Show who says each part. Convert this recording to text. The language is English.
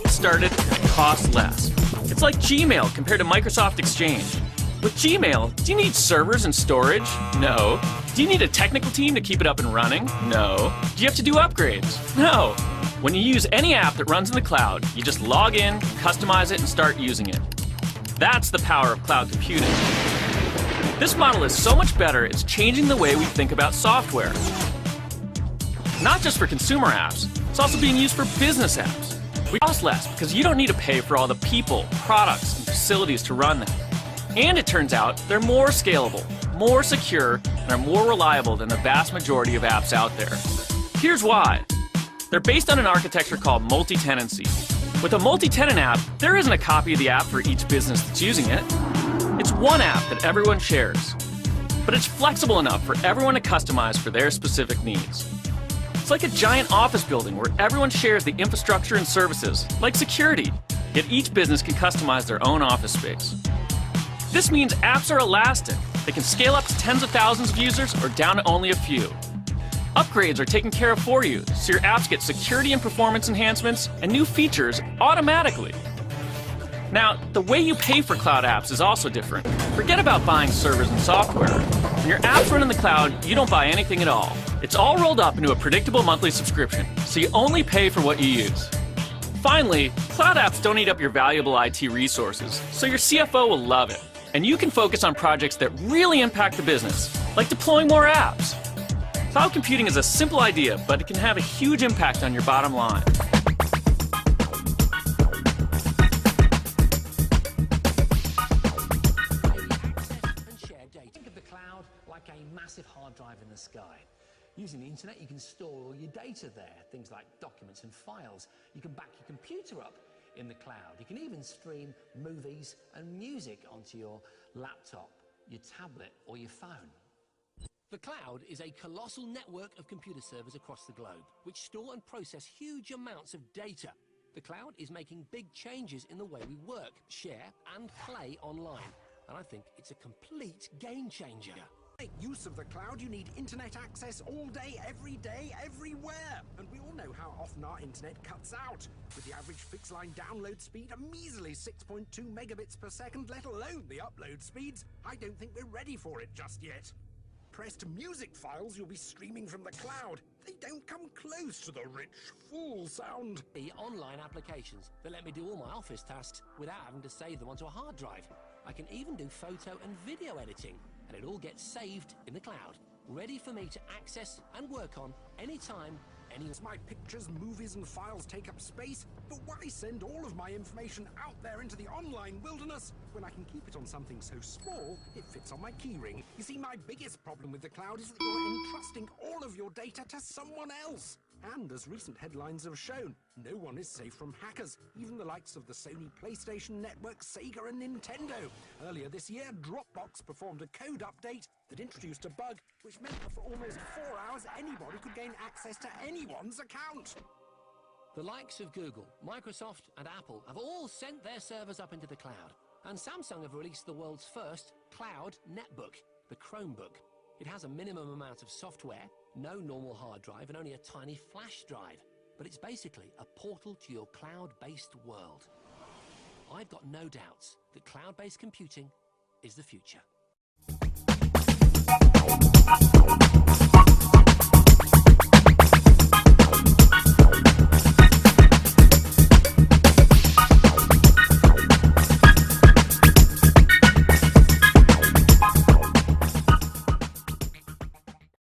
Speaker 1: Started and cost less. It's like Gmail compared to Microsoft Exchange. With Gmail, do you need servers and storage? No. Do you need a technical team to keep it up and running? No. Do you have to do upgrades? No. When you use any app that runs in the cloud, you just log in, customize it, and start using it. That's the power of cloud computing. This model is so much better, it's changing the way we think about software. Not just for consumer apps, it's also being used for business apps. We cost less because you don't need to pay for all the people, products, and facilities to run them. And it turns out they're more scalable, more secure, and are more reliable than the vast majority of apps out there. Here's why. They're based on an architecture called multi-tenancy. With a multi-tenant app, there isn't a copy of the app for each business that's using it. It's one app that everyone shares. But it's flexible enough for everyone to customize for their specific needs. It's like a giant office building where everyone shares the infrastructure and services, like security, yet each business can customize their own office space. This means apps are elastic. They can scale up to tens of thousands of users or down to only a few. Upgrades are taken care of for you, so your apps get security and performance enhancements and new features automatically. Now, the way you pay for cloud apps is also different. Forget about buying servers and software. When your apps run in the cloud, you don't buy anything at all. It's all rolled up into a predictable monthly subscription, so you only pay for what you use. Finally, cloud apps don't eat up your valuable IT resources, so your CFO will love it. And you can focus on projects that really impact the business, like deploying more apps. Cloud computing is a simple idea, but it can have a huge impact on your bottom line.
Speaker 2: Think of the cloud like a massive hard drive in the sky. Using the internet, you can store all your data there, things like documents and files. You can back your computer up in the cloud. You can even stream movies and music onto your laptop, your tablet, or your phone. The cloud is a colossal network of computer servers across the globe, which store and process huge amounts of data. The cloud is making big changes in the way we work, share, and play online. And I think it's a complete game changer.
Speaker 3: To make use of the cloud, you need internet access all day, everywhere. And we all know how often our internet cuts out. With the average fixed line download speed a measly 6.2 megabits per second, let alone the upload speeds, I don't think we're ready for it just yet. Pressed music files you'll be streaming from the cloud. They don't come close to the rich, full sound.
Speaker 2: The online applications that let me do all my office tasks without having to save them onto a hard drive. I can even do photo and video editing, and it all gets saved in the cloud, ready for me to access and work on anytime, anywhere.
Speaker 3: My pictures, movies, and files take up space, but why send all of my information out there into the online wilderness when I can keep it on something so small it fits on my keyring? You see, my biggest problem with the cloud is that you're entrusting all of your data to someone else. And as recent headlines have shown, no one is safe from hackers, even the likes of the Sony PlayStation Network, Sega and Nintendo. Earlier this year, Dropbox performed a code update that introduced a bug which meant that for almost 4 hours anybody could gain access to anyone's account.
Speaker 2: The likes of Google, Microsoft and Apple have all sent their servers up into the cloud. And Samsung have released the world's first cloud netbook, the Chromebook. It has a minimum amount of software, no normal hard drive, and only a tiny flash drive. But it's basically a portal to your cloud-based world. I've got no doubts that cloud-based computing is the future.